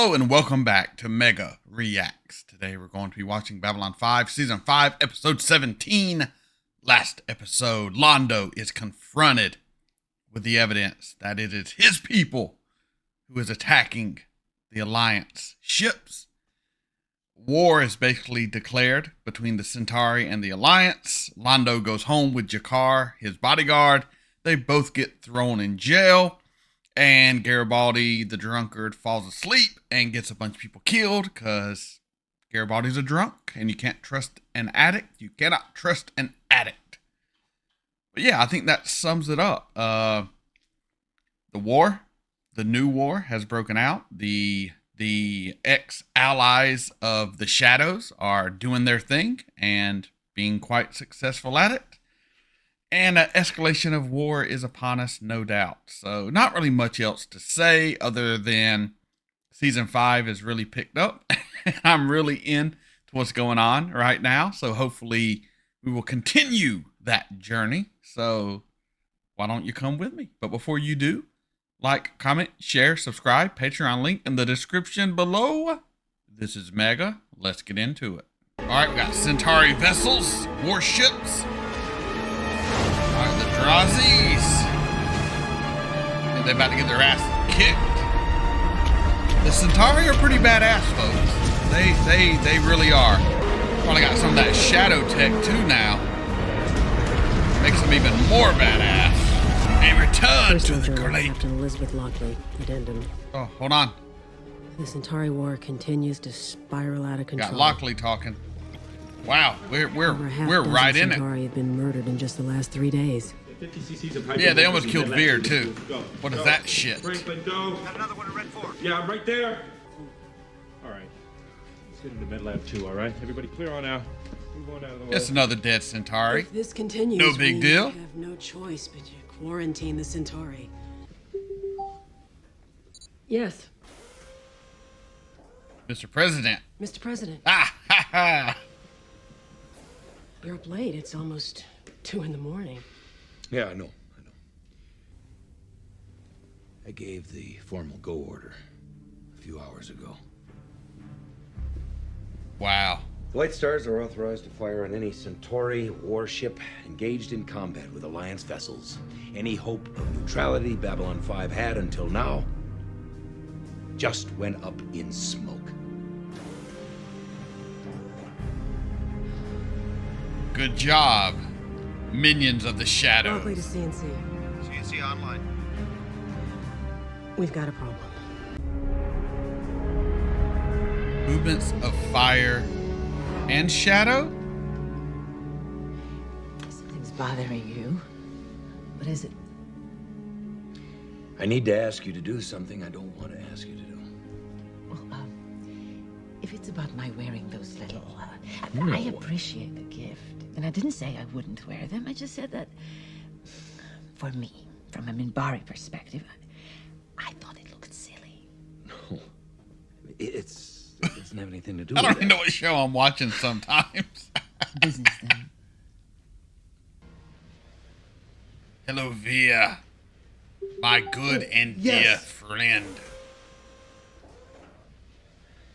Hello and welcome back to Mega Reacts. Today we're going to be watching Babylon 5, Season 5, Episode 17. Last episode, Londo is confronted with the evidence that it is his people who is attacking the Alliance ships. War is basically declared between the Centauri and the Alliance. Londo goes home with Jakar, his bodyguard. They both get thrown in jail. And Garibaldi, the drunkard, falls asleep and gets a bunch of people killed because Garibaldi's a drunk and you can't trust an addict. You cannot trust an addict. But yeah, I think that sums it up. The new war has broken out. The ex-allies of the Shadows are doing their thing and being quite successful at it. And an escalation of war is upon us, no doubt. So not really much else to say other than Season 5 is really picked up. I'm really into what's going on right now. So hopefully we will continue that journey. So why don't you come with me? But before you do, like, comment, share, subscribe, Patreon link in the description below. This is Mega. Let's get into it. All right, we got Centauri vessels, warships. The Drazis. They're about to get their ass kicked. The Centauri are pretty badass, folks. They really are. Probably got some of that shadow tech too now. Makes them even more badass. And return to the great. Captain Elizabeth Lockley, addendum. Oh, hold on. The Centauri War continues to spiral out of control. Got Lockley talking. Wow, we're right in it. Centauri have been murdered in just the last 3 days. Yeah, they almost killed Veer too. What is that shit? Franklin, go. Got another one in Red 4. Yeah, I'm right there. All right. Let's get into MedLab 2, all right? Everybody clear on out. Move on out of the way. It's another dead Centauri. If this continues, no big deal. We have no choice but to quarantine the Centauri. Yes. Mr. President. Mr. President. Ah, ha, ha. You're up late. It's almost 2 in the morning. Yeah, I know. I gave the formal go order a few hours ago. Wow. White Stars are authorized to fire on any Centauri warship engaged in combat with Alliance vessels. Any hope of neutrality Babylon 5 had until now just went up in smoke. Good job, minions of the shadows. Lockley to CNC. CNC online. We've got a problem. Movements of fire and shadow? Something's bothering you. What is it? I need to ask you to do something I don't want to ask you to do. Well, if it's about my wearing those little, I appreciate the gift. And I didn't say I wouldn't wear them. I just said that, for me, from a Minbari perspective, I thought it looked silly. No. It doesn't have anything to do with I don't that. even know what show I'm watching sometimes. Business, then. Hello, Via. My good and dear friend.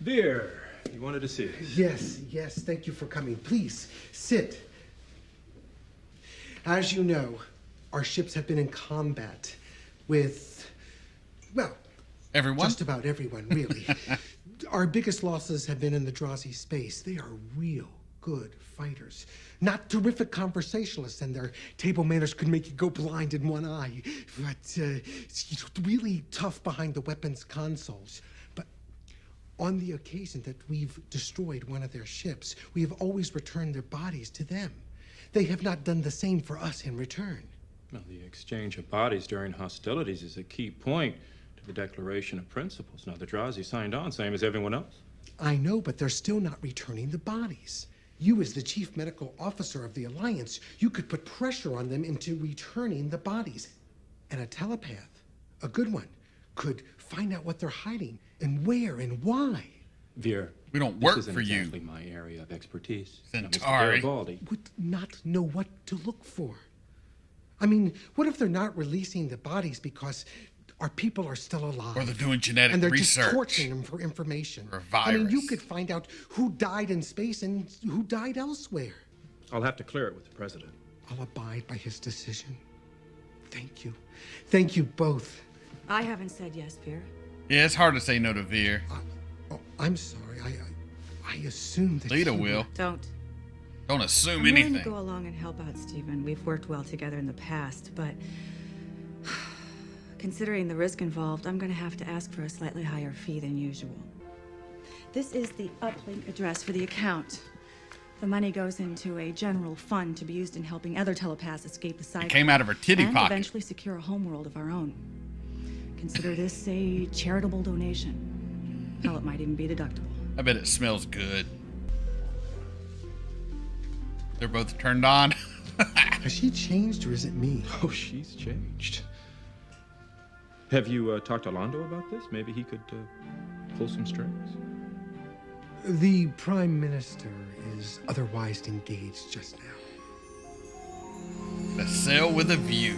There. You wanted to see us. Yes, thank you for coming. Please, sit. As you know, our ships have been in combat with, well, Everyone? just about everyone, really. Our biggest losses have been in the Drazi space. They are real good fighters. Not terrific conversationalists, and their table manners could make you go blind in one eye. But really tough behind the weapons consoles. But on the occasion that we've destroyed one of their ships, we have always returned their bodies to them. They have not done the same for us in return. Well, the exchange of bodies during hostilities is a key point to the Declaration of Principles. Now, the Drazi signed on, same as everyone else. I know, but they're still not returning the bodies. You, as the chief medical officer of the Alliance, you could put pressure on them into returning the bodies. And a telepath, a good one, could find out what they're hiding and where and why. Veer, We don't work this isn't for you. exactly my area of expertise. Now, Mr. Centauri. Garibaldi, Would not know what to look for. I mean, what if they're not releasing the bodies because our people are still alive. Or they're doing genetic and they're research. just torching them for information. Or a I mean, you virus. could find out who died in space and who died elsewhere. I'll have to clear it with the president. I'll abide by his decision. Thank you. Thank you both. I haven't said yes, Veer. Yeah, it's hard to say no to Veer. Oh, I'm sorry. I assumed that Lita you will. Don't. Don't assume I'm willing anything. to go along and help out, Stephen. We've worked well together in the past, but considering the risk involved, I'm going to have to ask for a slightly higher fee than usual. This is the uplink address for the account. The money goes into a general fund to be used in helping other telepaths escape the cycle. It came out of her titty and pocket. eventually secure a homeworld of our own. Consider this a charitable donation. Hell, it might even be deductible. I bet it smells good. They're both turned on. Has she changed or is it me? Oh, she's changed. Have you talked to Londo about this? Maybe he could pull some strings. The Prime Minister is otherwise engaged just now. The cell with a view.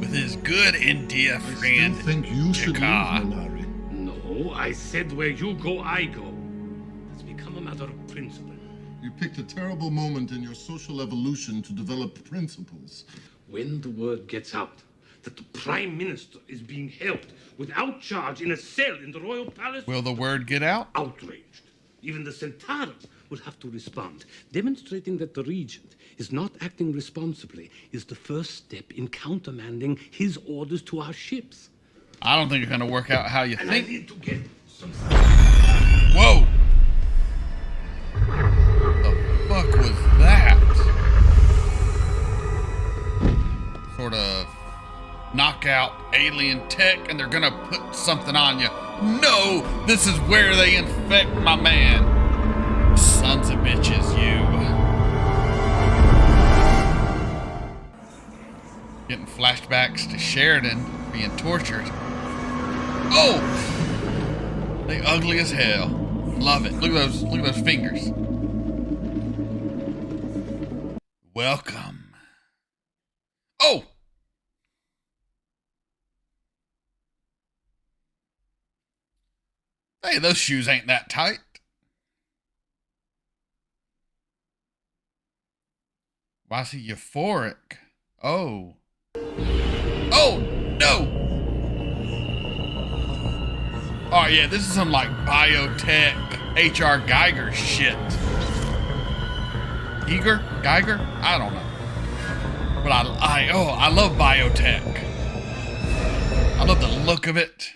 With his good and dear friend, I think you should leave, Jakar. Minari. No, I said where you go, I go. It's become a matter of principle. You picked a terrible moment in your social evolution to develop principles. When the word gets out that the Prime Minister is being held without charge in a cell in the royal palace, Will the word get out? outraged. Even the Centauri will have to respond. Demonstrating that the regent is not acting responsibly is the first step in countermanding his orders to our ships. I don't think it's going to work out how you And I think. need to get some... Whoa! The fuck was that? Sort of knockout alien tech, and they're gonna put something on you. No! This is where they infect my man. Sons of bitches, you. Getting flashbacks to Sheridan being tortured. Oh! They ugly as hell. Love it. Look at those fingers. Welcome. Oh! Hey, those shoes ain't that tight. Why is he euphoric? Oh. Oh, no! Oh, yeah, this is some, like, biotech H.R. Geiger shit. Geiger? I don't know. But I love biotech. I love the look of it.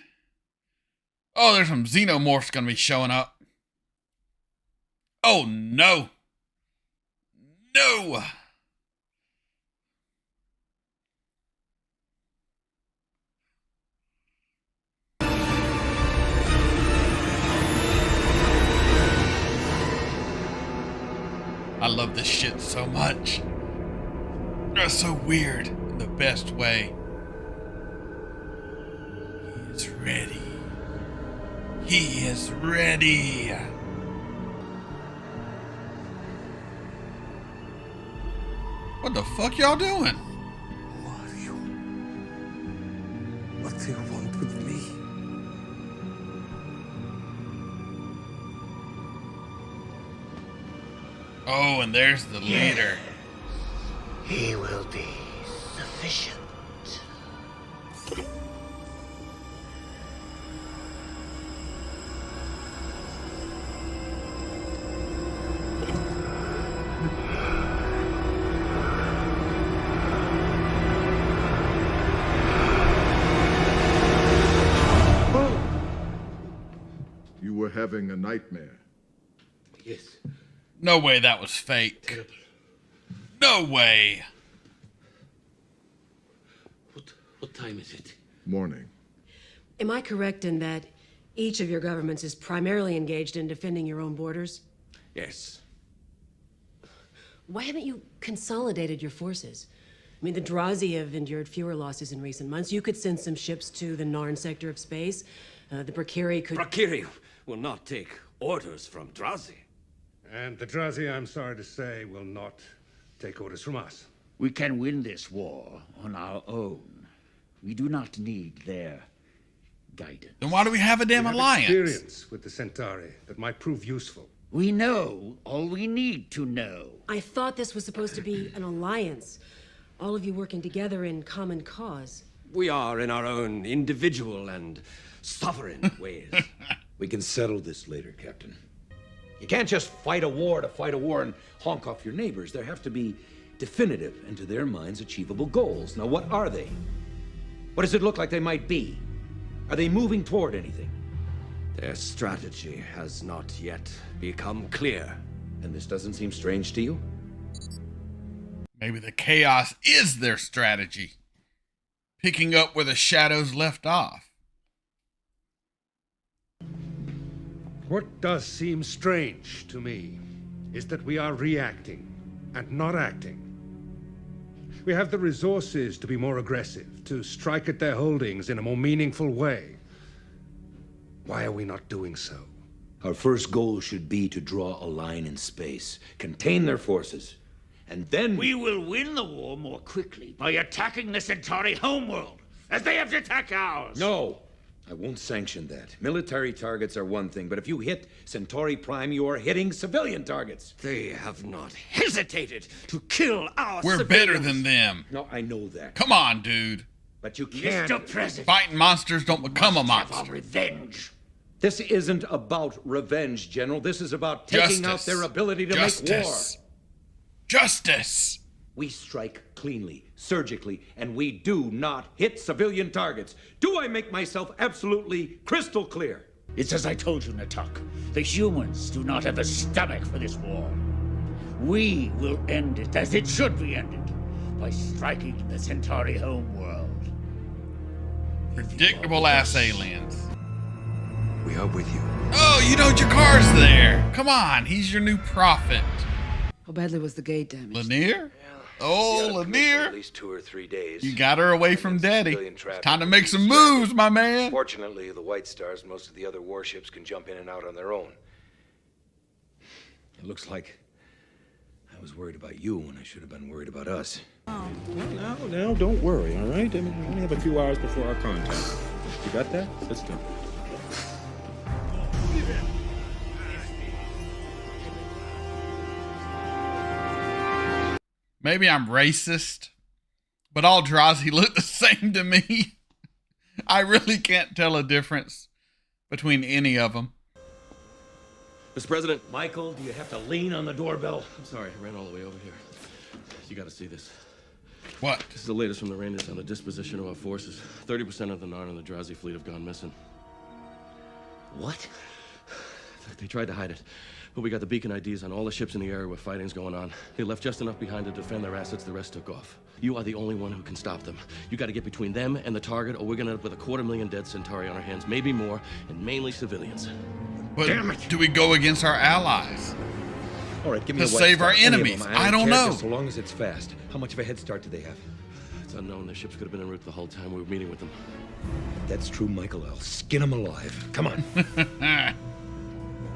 Oh, there's some xenomorphs gonna be showing up. Oh, no. No! I love this shit so much. It's so weird in the best way. He is ready. He is ready. What the fuck y'all doing? Who are you? What do you want with me? Oh, and there's the leader. He will be sufficient. You were having a nightmare. Yes. No way that was fake. No way. What time is it? Morning. Am I correct in that each of your governments is primarily engaged in defending your own borders? Yes. Why haven't you consolidated your forces? I mean, the Drazi have endured fewer losses in recent months. You could send some ships to the Narn sector of space. The Brakiri could... Brakiri will not take orders from Drazi. And the Drazi, I'm sorry to say, will not take orders from us. We can win this war on our own. We do not need their guidance. Then why do we have a damn We have alliance? experience with the Centauri that might prove useful. We know all we need to know. I thought this was supposed to be an alliance. All of you working together in common cause. We are in our own individual and sovereign ways. We can settle this later, Captain. You can't just fight a war to fight a war and honk off your neighbors. There have to be definitive and, to their minds, achievable goals. Now, what are they? What does it look like they might be? Are they moving toward anything? Their strategy has not yet become clear. And this doesn't seem strange to you? Maybe the chaos is their strategy. Picking up where the shadows left off. What does seem strange to me is that we are reacting and not acting. We have the resources to be more aggressive, to strike at their holdings in a more meaningful way. Why are we not doing so? Our first goal should be to draw a line in space, contain their forces, and then... We will win the war more quickly by attacking the Centauri homeworld, as they have to attack ours. No! I won't sanction that. Military targets are one thing, but if you hit Centauri Prime, you are hitting civilian targets. They have not hesitated to kill our We're civilians. better than them. No, I know that. Come on, dude. But you can't... Mr. President, Fighting monsters don't become a have our monster. revenge. This isn't about revenge, General. This is about taking out their ability to make war. Justice. We strike cleanly, surgically, and we do not hit civilian targets. Do I make myself absolutely crystal clear? It's as I told you, Natak. The humans do not have a stomach for this war. We will end it as it should be ended, by striking the Centauri homeworld. Predictable ass aliens. We are with you. Oh, you know Jakar's there. Come on, he's your new prophet. How badly was the gate damaged? Lanier? Oh, Lanier. At least 2 or 3 days. You got her away from Daddy. It's time to make some moves, my man. Fortunately, the White Stars and most of the other warships can jump in and out on their own. It looks like I was worried about you when I should have been worried about us. Now, don't worry, all right? I mean, we only have a few hours before our contact. You got that? Let's go. Maybe I'm racist, but all Drazi look the same to me. I really can't tell a difference between any of them. Mr. President. Michael, do you have to lean on the doorbell? I'm sorry, I ran all the way over here. You gotta see this. What? This is the latest from the Rangers on the disposition of our forces. 30% of the Narn and the Drazi fleet have gone missing. What? They tried to hide it, but we got the beacon IDs on all the ships in the area where fighting's going on. They left just enough behind to defend their assets, the rest took off. You are the only one who can stop them. You gotta get between them and the target, or we're gonna end up with 250,000 dead Centauri on our hands, maybe more, and mainly civilians. But do we go against our allies? All right, give me To a White save Star, our any of them. enemies. I don't care, know. just so long as it's fast. How much of a head start do they have? It's unknown. Their ships could have been en route the whole time we were meeting with them. If that's true, Michael, I'll skin them alive. Come on.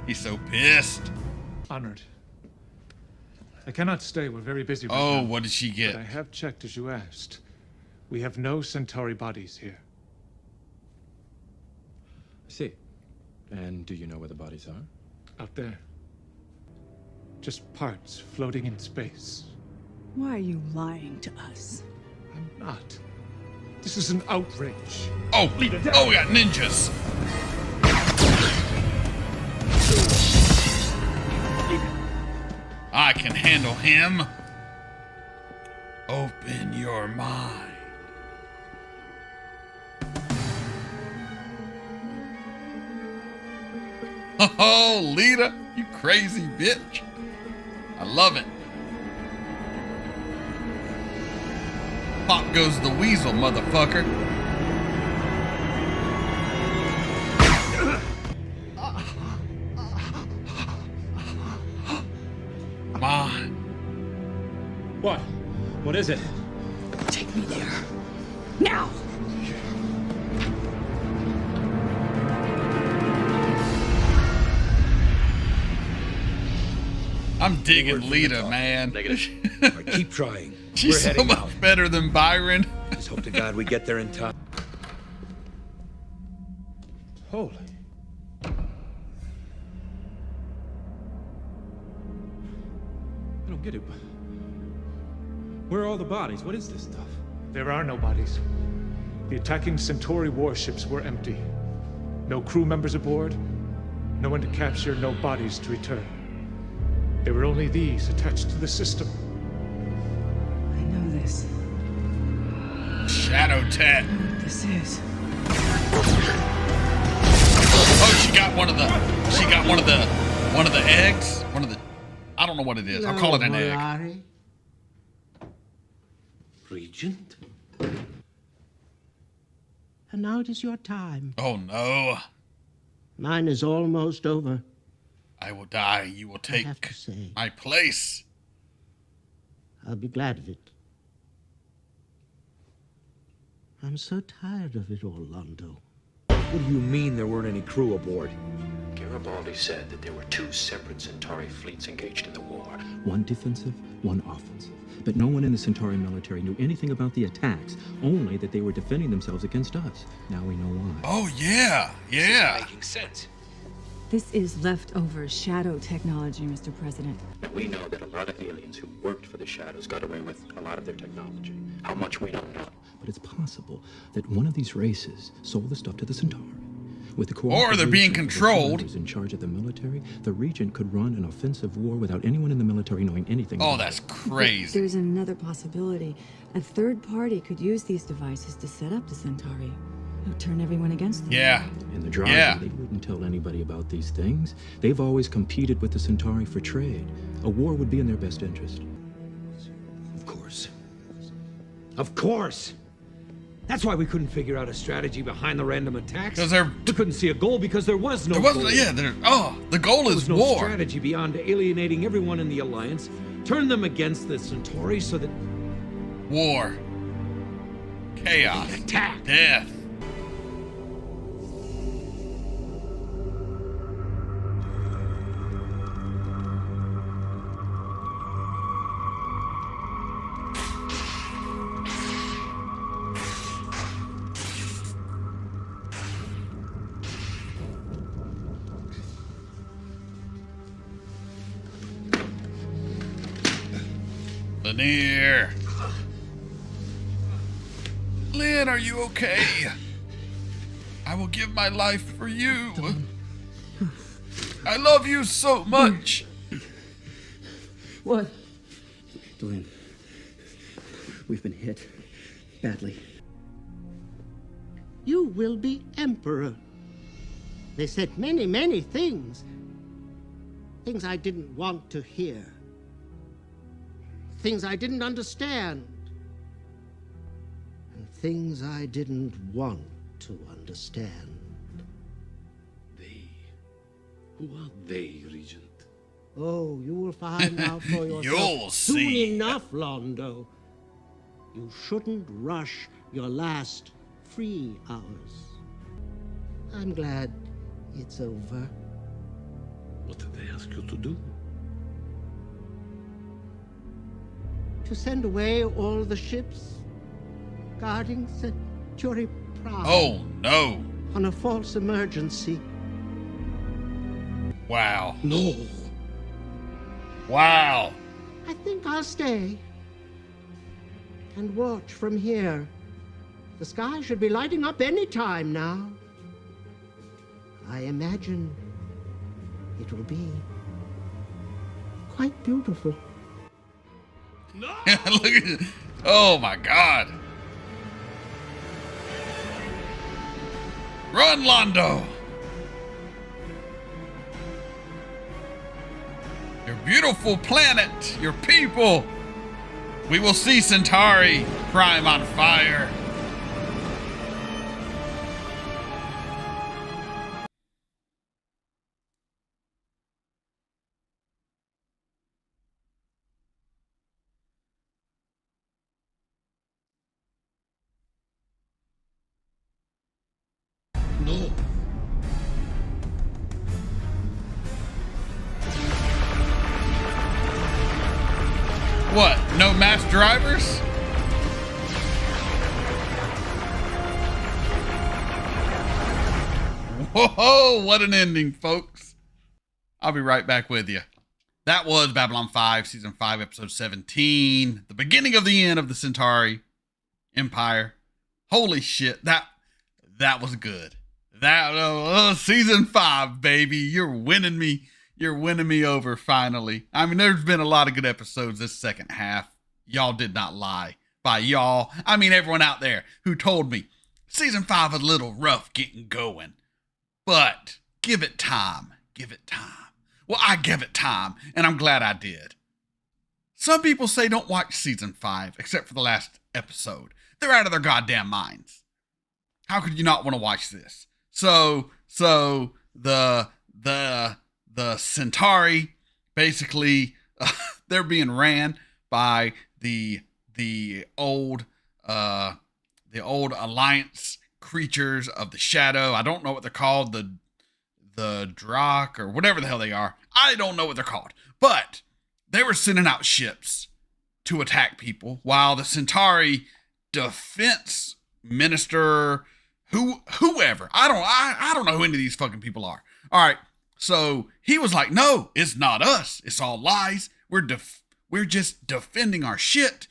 He's so pissed. Honored. I cannot stay. We're very busy right Oh, now. what did she get? But I have checked as you asked. We have no Centauri bodies here. I see. And do you know where the bodies are? Out there. Just parts floating in space. Why are you lying to us? I'm not. This is an outrage. Oh, we got ninjas. I can handle him. Open your mind. Oh, Lita, you crazy bitch. I love it. Pop goes the weasel, motherfucker. Come on. What? What is it? Take me there. Now! I'm digging Lita, man. Negative. All right, keep trying. She's We're so heading much out. better than Byron. Just hope to God we get there in time. Holy. I don't get it. Where are all the bodies? What is this stuff? There are no bodies. The attacking Centauri warships were empty. No crew members aboard, no one to capture, no bodies to return. There were only these attached to the system. I know this. Shadow tech. This is. Oh, she got one of the eggs. I don't know what it is. I'll call it an egg. Regent? And now it is your time. Oh no. Mine is almost over. I will die. You will take my place. I'll be glad of it. I'm so tired of it all, Londo. What do you mean there weren't any crew aboard? Garibaldi said that there were 2 separate Centauri fleets engaged in the war. One defensive, one offensive. But no one in the Centauri military knew anything about the attacks, only that they were defending themselves against us. Now we know why. Oh, yeah. Yeah. This is making sense. This is leftover shadow technology, Mr. President. We know that a lot of aliens who worked for the Shadows got away with a lot of their technology. How much we don't know. But it's possible that one of these races sold the stuff to the Centauri. With the or they're being controlled. In charge of the military, the Regent could run an offensive war without anyone in the military knowing anything. Oh, that's crazy. But there's another possibility. A third party could use these devices to set up the Centauri. Turn everyone against them. Yeah. And the Drazi, they wouldn't tell anybody about these things. They've always competed with the Centauri for trade. A war would be in their best interest. Of course. Of course! That's why we couldn't figure out a strategy behind the random attacks. Because we couldn't see a goal because there was no goal. The goal is no war. Strategy beyond alienating everyone in the Alliance, turn them against the Centauri so that... War. Chaos. Attack. Death. Lanier. Lynn, are you okay? I will give my life for you. I love you so much. What? Lynn, we've been hit badly. You will be emperor. They said many, many things. Things I didn't want to hear. Things I didn't understand. And things I didn't want to understand. Who are they, Regent? Oh, you will find out for yourself You'll soon see. enough, Londo. You shouldn't rush your last free hours. I'm glad it's over. What did they ask you to do? To send away all the ships guarding Centauri Prime. Oh, no. On a false emergency. Wow. No. Wow. I think I'll stay and watch from here. The sky should be lighting up any time now. I imagine it will be quite beautiful. No! Look at, oh my God. Run, Londo. Your beautiful planet, your people. We will see Centauri Prime on fire. No. What? No mass drivers? What an ending, folks. I'll be right back with you. That was Babylon 5, Season 5, Episode 17. The beginning of the end of the Centauri Empire. Holy shit, that was good. Season 5, baby. You're winning me. You're winning me over finally. I mean, there's been a lot of good episodes this second half. Y'all did not lie. By y'all, I mean everyone out there who told me Season 5 was a little rough getting going. But give it time. Give it time. Well, I give it time, and I'm glad I did. Some people say don't watch Season 5, except for the last episode. They're out of their goddamn minds. How could you not want to watch this? So the Centauri, basically, they're being ran by the old Alliance creatures of the shadow. I don't know what they're called, the Drak or whatever the hell they are. I don't know what they're called. But they were sending out ships to attack people while the Centauri defense minister, whoever, I don't know who any of these fucking people are. All right. So he was like, no, it's not us. It's all lies. We're just defending our shit.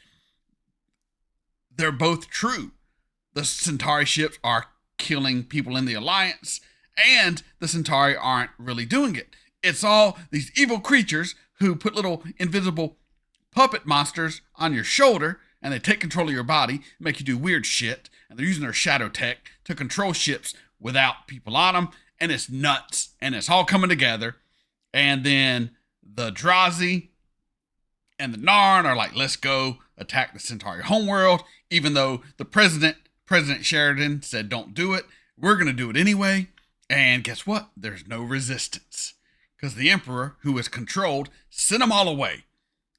They're both true. The Centauri ships are killing people in the Alliance, and the Centauri aren't really doing it. It's all these evil creatures who put little invisible puppet monsters on your shoulder, and they take control of your body, make you do weird shit, and they're using their shadow tech to control ships without people on them, and it's nuts, and it's all coming together. And then the Drazi and the Narn are like, let's go attack the Centauri homeworld, even though the President Sheridan said don't do it. We're going to do it anyway. And guess what? There's no resistance because the Emperor, who is controlled, sent them all away.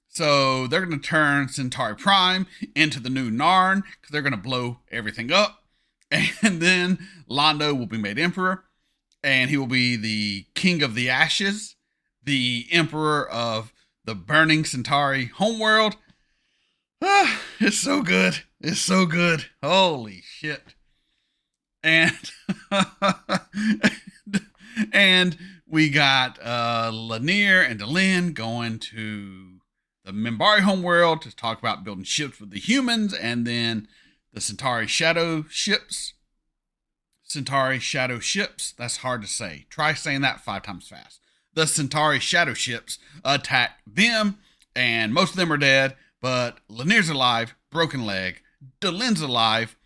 So they're going to turn Centauri Prime into the new Narn because they're going to blow everything up. And then Londo will be made Emperor, and he will be the King of the Ashes, the Emperor of the burning Centauri homeworld. It's so good. It's so good. Holy shit. And and we got Lanier and Delenn going to the Minbari homeworld to talk about building ships with the humans, and then the Centauri shadow ships. Centauri shadow ships. That's hard to say. Try saying that 5 times fast. The Centauri shadow ships attack them, and most of them are dead, but Lanier's alive, broken leg. Delenn's alive,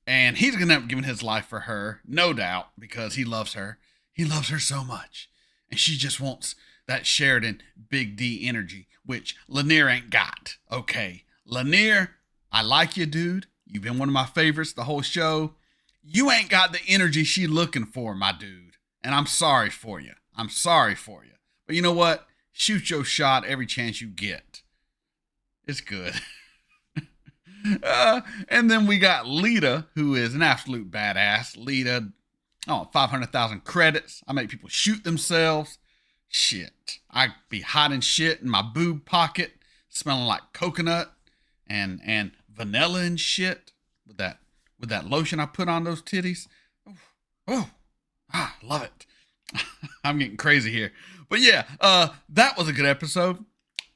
and he's going to end up giving his life for her, no doubt, because he loves her. He loves her so much, and she just wants that Sheridan Big D energy, which Lanier ain't got. Okay, Lanier, I like you, dude. You've been one of my favorites the whole show. You ain't got the energy she's looking for, my dude, and I'm sorry for you. I'm sorry for you. But you know what? Shoot your shot every chance you get. It's good. And then we got Lita, who is an absolute badass. Lita, 500,000 credits. I make people shoot themselves. Shit. I be hiding shit in my boob pocket, smelling like coconut and vanilla and shit with that lotion I put on those titties. Love it. I'm getting crazy here. But yeah, that was a good episode.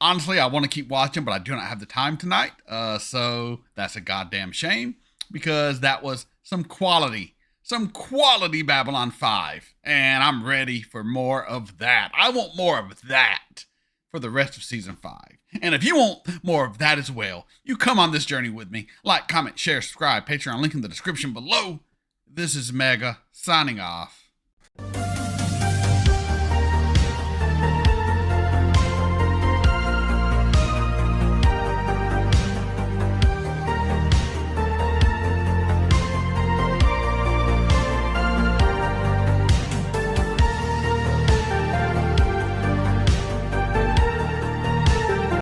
Honestly, I want to keep watching, but I do not have the time tonight. So that's a goddamn shame because that was some quality Babylon 5. And I'm ready for more of that. I want more of that for the rest of season 5. And if you want more of that as well, you come on this journey with me. Like, comment, share, subscribe, Patreon, link in the description below. This is Mega signing off.